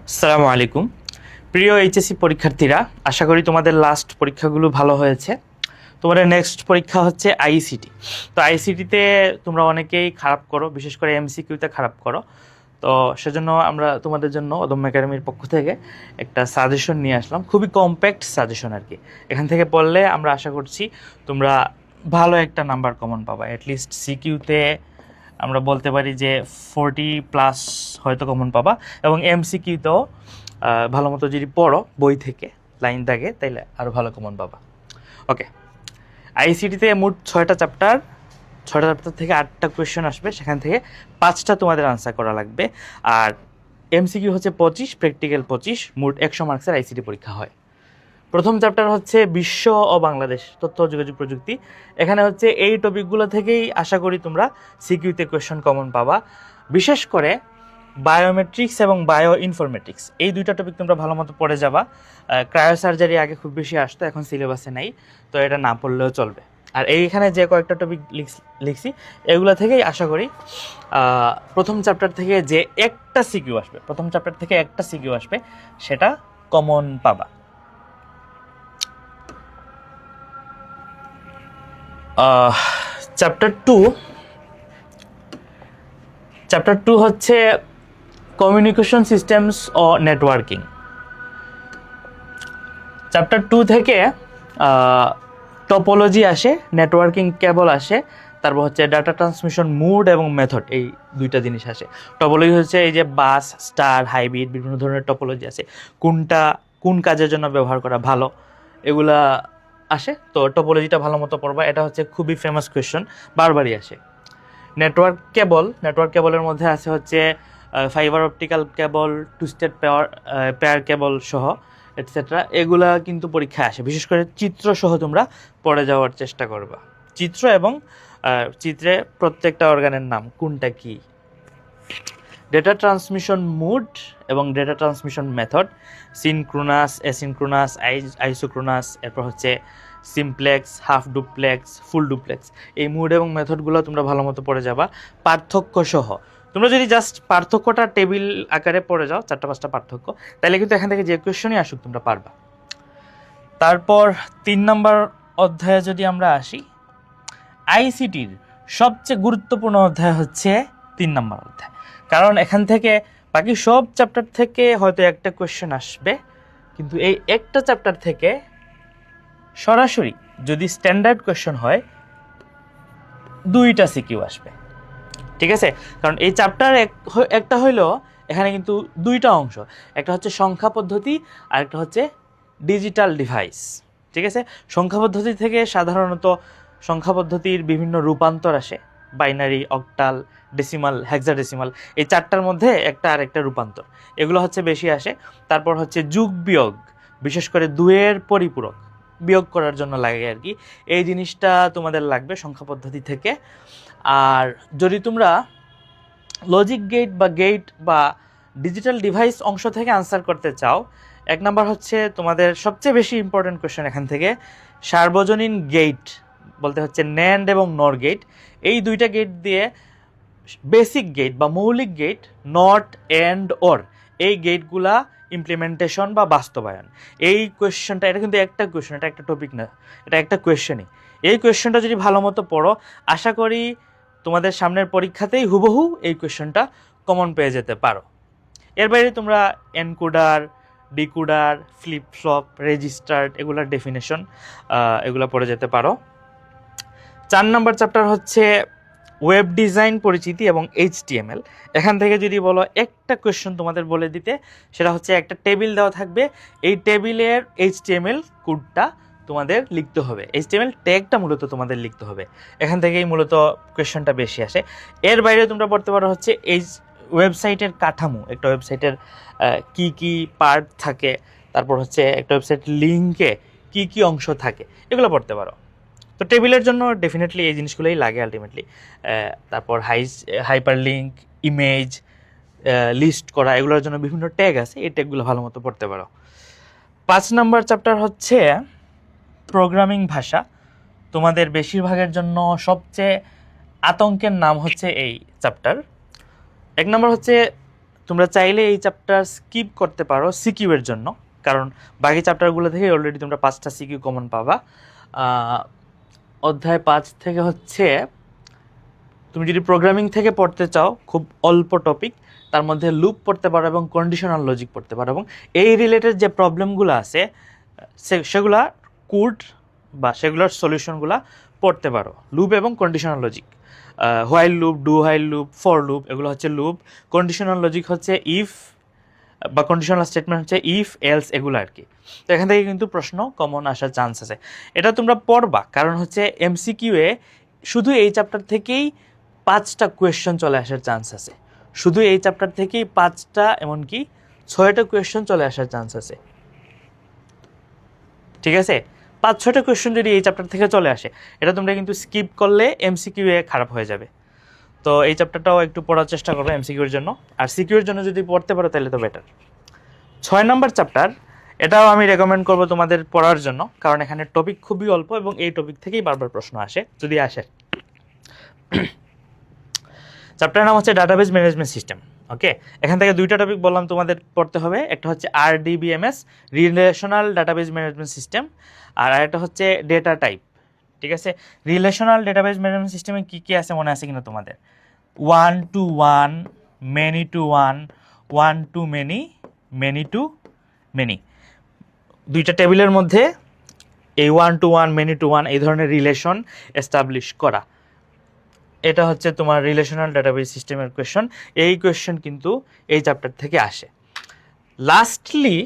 আসসালামু আলাইকুম। প্রিয় এইচএসসি পরীক্ষার্থীরা, আশা করি তোমাদের লাস্ট পরীক্ষাগুলো ভালো হয়েছে। তোমাদের নেক্সট পরীক্ষা হচ্ছে আইসিটি। তো আইসিটিতে তোমরা অনেকেই খারাপ করো, বিশেষ করে এমসিকিউতে খারাপ করো। তো সেজন্য আমরা তোমাদের জন্য অদম্য একাডেমির পক্ষ থেকে একটা সাজেশন নিয়ে আসলাম, খুবই কম্প্যাক্ট সাজেশন আর কি। এখান থেকে পড়লে আমরা আশা করছি তোমরা ভালো একটা নাম্বার কমন পাবা। অ্যাটলিস্ট সিকিউতে আমরা বলতে পারি যে 40+ হয়তো কমন পাবা, এবং এমসিকিউতেও ভালো মতো যদি পড়ো বই থেকে লাইন থাকে তাইলে আরও ভালো কমন পাবা। ওকে, আইসিটিতে মোট 6টা চ্যাপ্টার থেকে 8টা কোয়েশ্চেন আসবে, সেখান থেকে 5টা তোমাদের আনসার করা লাগবে। আর এমসিকিউ হচ্ছে 25, প্র্যাকটিক্যাল 25, মোট 100 মার্কসের আইসিটি পরীক্ষা হয়। প্রথম চ্যাপ্টার হচ্ছে বিশ্ব ও বাংলাদেশ তথ্য ও যোগাযোগ প্রযুক্তি। এখানে হচ্ছে এই টপিকগুলো থেকেই আশা করি তোমরা সিকিউতে কোয়েশ্চেন কমন পাবা। বিশেষ করে বায়োমেট্রিক্স এবং বায়ো ইনফরমেটিক্স, এই দুইটা টপিক তোমরা ভালো মতো পড়ে যাবা। ক্রায়োসার্জারি আগে খুব বেশি আসতো, এখন সিলেবাসে নাই, তো এটা না পড়লেও চলবে। আর এইখানে যে কয়েকটা টপিক লিখছি এগুলো থেকেই আশা করি প্রথম চ্যাপ্টার থেকে যে একটা সিকিউ আসবে সেটা কমন পাবা। চ্যাপ্টার টু হচ্ছে কমিউনিকেশন সিস্টেমস ও নেটওয়ার্কিং। চ্যাপ্টার 2 থেকে টপোলজি আসে, নেটওয়ার্কিং কেবল আসে, তারপর হচ্ছে ডাটা ট্রান্সমিশন মোড এবং মেথড, এই দুইটা জিনিস আসে। টপোলজি হচ্ছে এই যে বাস, স্টার, হাইব্রিড, বিভিন্ন ধরনের টপোলজি আছে, কোনটা কোন কাজের জন্য ব্যবহার করা ভালো এগুলা আসে। তো টপোলজিটা ভালো মতো পড়বা, এটা হচ্ছে খুবই ফেমাস কোয়েশ্চন, বারবারই আসে। নেটওয়ার্ক কেবলের মধ্যে আছে হচ্ছে ফাইবার অপটিক্যাল কেবল, টু স্টেট পেয়ার কেবল সহ এটসেট্রা, এগুলা কিন্তু পরীক্ষায় আসে। বিশেষ করে চিত্র সহ তোমরা পড়ে যাওয়ার চেষ্টা করবা, চিত্র এবং চিত্রে প্রত্যেকটা অর্গানের নাম কোনটা কি। ডেটা ট্রান্সমিশন মোড এবং data transmission method, synchronous, asynchronous, isochronous, এরপর হচ্ছে simplex, half duplex, full duplex, এই মোড এবং মেথডগুলো তোমরা ভালো মতো পড়ে যাবা পার্থক্য সহ। তোমরা যদি জাস্ট পার্থক্যটা টেবিল আকারে পড়ে যাও, 4-5টা পার্থক্য, তাহলে কিন্তু এখান থেকে যে কোয়েশ্চনই আসুক তোমরা পারবা। তারপর 3 নম্বর অধ্যায়ে যদি আমরা আসি, আইসিটির সবচেয়ে গুরুত্বপূর্ণ অধ্যায় হচ্ছে 3 নম্বর অধ্যায়। কারণ এখান থেকে বাকি সব চ্যাপ্টার থেকে হয়তো একটা কোয়েশ্চেন আসবে, কিন্তু এই একটা চ্যাপ্টার থেকে সরাসরি যদি স্ট্যান্ডার্ড কোয়েশ্চেন হয় 2টা সিকিউ আসবে, ঠিক আছে? কারণ এই চ্যাপ্টার একটা হইলেও এখানে কিন্তু 2টা অংশ, একটা হচ্ছে সংখ্যা পদ্ধতি আর একটা হচ্ছে ডিজিটাল ডিভাইস, ঠিক আছে? সংখ্যা পদ্ধতি থেকে সাধারণত সংখ্যা পদ্ধতির বিভিন্ন রূপান্তর আসে, বাইনারি, অক্টাল, ডেসিমাল, হেক্সাডেসিমাল, এই 4টার মধ্যে একটা আর একটা রূপান্তর, এগুলো হচ্ছে বেশি আসে। তারপর হচ্ছে যোগ বিয়োগ, বিশেষ করে 2-এর পরিপূরক বিয়োগ করার জন্য লাগে আর কি, এই জিনিসটা তোমাদের লাগবে সংখ্যা পদ্ধতি থেকে। আর যদি তোমরা লজিক গেট বা ডিজিটাল ডিভাইস অংশ থেকে আনসার করতে চাও, 1 নাম্বার হচ্ছে তোমাদের সবচেয়ে বেশি ইম্পর্টেন্ট কোয়েশ্চেন এখান থেকে, সার্বজনীন গেট বলতে হচ্ছে ন্যান্ড এবং নর গেট, এই 2টা গেট দিয়ে বেসিক গেট বা মৌলিক গেট, নট, অ্যান্ড, অর, এই গেটগুলা ইমপ্লিমেন্টেশন বা বাস্তবায়ন, এই কোয়েশ্চেনটা, এটা কিন্তু একটা কোয়েশ্চেন, এটা একটা টপিক না, এটা একটা কোয়েশ্চেনই। এই কোয়েশ্চেনটা যদি ভালো মতো পড়ো, আশা করি তোমাদের সামনের পরীক্ষাতেই হুবহু এই কোয়েশ্চেনটা কমন পেয়ে যেতে পারো। এর বাইরে তোমরা encoder, decoder, flip flop, registered, এগুলার ডেফিনেশন এগুলো পড়ে যেতে পারো। 4 নম্বর চ্যাপ্টার হচ্ছে ওয়েব ডিজাইন পরিচিতি এবং HTML। এখান থেকে যদি বলো একটা কোয়েশ্চেন তোমাদের বলে দিতে, সেটা হচ্ছে একটা টেবিল দেওয়া থাকবে, এই টেবিলের HTML কোডটা তোমাদের লিখতে হবে, HTML ট্যাগটা মূলত তোমাদের লিখতে হবে, এখান থেকেই মূলত কোয়েশ্চেনটা বেশি আসে। এর বাইরে তোমরা পড়তে পারো হচ্ছে এই ওয়েবসাইটের কাঠামো, একটা ওয়েবসাইটের কি কি পার্ট থাকে, তারপর হচ্ছে একটা ওয়েবসাইট লিঙ্কে কি কি অংশ থাকে, এগুলো পড়তে পারো। তো টেবিলের জন্য ডেফিনেটলি এই জিনিসগুলোই লাগে আলটিমেটলি। তারপর হাইপার লিঙ্ক, ইমেজ, লিস্ট করা, এগুলোর জন্য বিভিন্ন ট্যাগ আছে, এই ট্যাগগুলো ভালো মতো পড়তে পারো। 5 নম্বর চ্যাপ্টার হচ্ছে প্রোগ্রামিং ভাষা। তোমাদের বেশিরভাগের জন্য সবচেয়ে আতঙ্কের নাম হচ্ছে এই চ্যাপ্টার। 1 নম্বর হচ্ছে তোমরা চাইলে এই চ্যাপ্টার স্কিপ করতে পারো সিকিউ এর জন্য, কারণ বাকি চ্যাপ্টারগুলো থেকে অলরেডি তোমরা 5টা সিকিউ কমন পাবা। অধ্যায় 5 থেকে হচ্ছে তুমি যদি প্রোগ্রামিং থেকে পড়তে চাও খুব অল্প টপিক, তার মধ্যে লুপ পড়তে পারো এবং কন্ডিশনাল লজিক পড়তে পারো, এবং এই রিলেটেড যে প্রবলেমগুলো আছে সেগুলা কোড বা সেগুলোর সলিউশনগুলা পড়তে পারো। লুপ এবং conditional logic, while loop, do while loop, for loop, এগুলো হচ্ছে লুপ। কন্ডিশনাল লজিক হচ্ছে ইফ বা কন্ডিশনাল স্টেটমেন্ট হচ্ছে ইফ এলস, এগুলো আর কি। তো এখান থেকে কিন্তু প্রশ্ন কমন আসার চান্স আছে, এটা তোমরা পড়বা, কারণ হচ্ছে MCQ এ শুধু এই চ্যাপ্টার থেকেই 5টা কোয়েশ্চন চলে আসার চান্স আছে, শুধু এই চ্যাপ্টার থেকেই 5টা এমনকি 6টা কোয়েশ্চন চলে আসার চান্স আছে। ঠিক আছে, 5-6টা কোয়েশ্চন যদি এই চ্যাপ্টার থেকে চলে আসে, এটা তোমরা কিন্তু স্কিপ করলে MCQ এ খারাপ হয়ে যাবে। তো এই চ্যাপ্টারটাও একটু পড়ার চেষ্টা করবে MCQ এর জন্য, আর সিকিউ এর জন্য যদি পড়তে পারো তাহলে তো বেটার। 6 নম্বর চ্যাপ্টার, এটাও আমি রেকমেন্ড করবো তোমাদের পড়ার জন্য, কারণ এখানে টপিক খুবই অল্প এবং এই টপিক থেকেই বারবার প্রশ্ন আসে যদি আসে। চ্যাপ্টারের নাম হচ্ছে ডাটাবেজ ম্যানেজমেন্ট সিস্টেম। ওকে, এখান থেকে 2টা টপিক বললাম তোমাদের পড়তে হবে, একটা হচ্ছে RDBMS, relational database management system, আর আরেকটা হচ্ছে ডেটা টাইপ। ঠিক আছে, রিলেশনাল ডাটাবেজ ম্যানেজমেন্ট সিস্টেমে কী কী আছে মনে আছে কিনা তোমাদের? 1 to 1, many to 1, 1 to many, many to many। 2টা টেবিলের মধ্যে এই 1 to 1, many to 1 এই ধরনের রিলেশন এস্টাবলিশ করা, এটা হচ্ছে তোমার রিলেশনাল ডাটাবেজ সিস্টেমের কোয়েশ্চন। এই কোয়েশ্চন কিন্তু এই চ্যাপ্টার থেকে আসে। লাস্টলি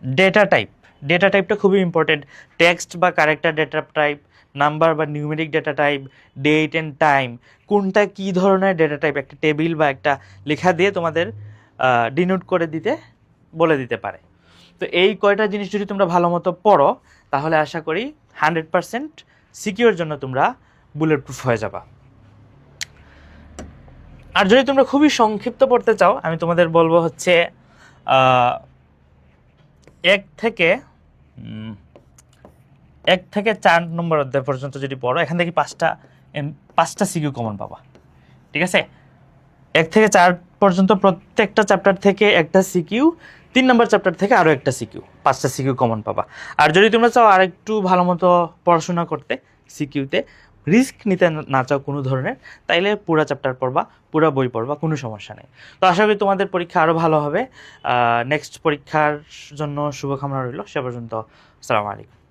ডেটা টাইপ, ডেটা টাইপটা খুবই ইম্পর্টেন্ট। টেক্সট বা ক্যারেক্টার ডেটা টাইপ, নাম্বার বা numeric data type, date and time, কোনটা কী ধরনের ডেটা টাইপ একটা টেবিল বা একটা লেখা দিয়ে তোমাদের ডিনোট করে দিতে বলে দিতে পারে। তো এই কয়টা জিনিস যদি তোমরা ভালো মতো পড়ো, তাহলে আশা করি 100% সিকিউর জন্য তোমরা বুলেট প্রুফ হয়ে যাবা। আর যদি তোমরা খুবই সংক্ষিপ্ত পড়তে চাও, আমি তোমাদের বলবো হচ্ছে 1 থেকে 4 নম্বর অধ্যায় পর্যন্ত যদি পড়ো, এখান থেকে 5টা সিকিউ কমন পাবা। ঠিক আছে, 1 থেকে 4 পর্যন্ত প্রত্যেকটা চ্যাপ্টার থেকে একটা সিকিউ, 3 নম্বর চ্যাপ্টার থেকে আরও একটা সিকিউ, 5টা সিকিউ কমন পাবা। আর যদি তোমরা চাও আর একটু ভালো মতো পড়াশোনা করতে, সিকিউতে রিস্ক নিতে না চাও কোনো ধরনের, তাইলে পুরো চ্যাপ্টার পড়বা, পুরো বই পড়বা, কোনো সমস্যা নেই। তো আশা করি তোমাদের পরীক্ষা আরও ভালো হবে। নেক্সট পরীক্ষার জন্য শুভকামনা রইল। সে পর্যন্ত আসসালামু আলাইকুম।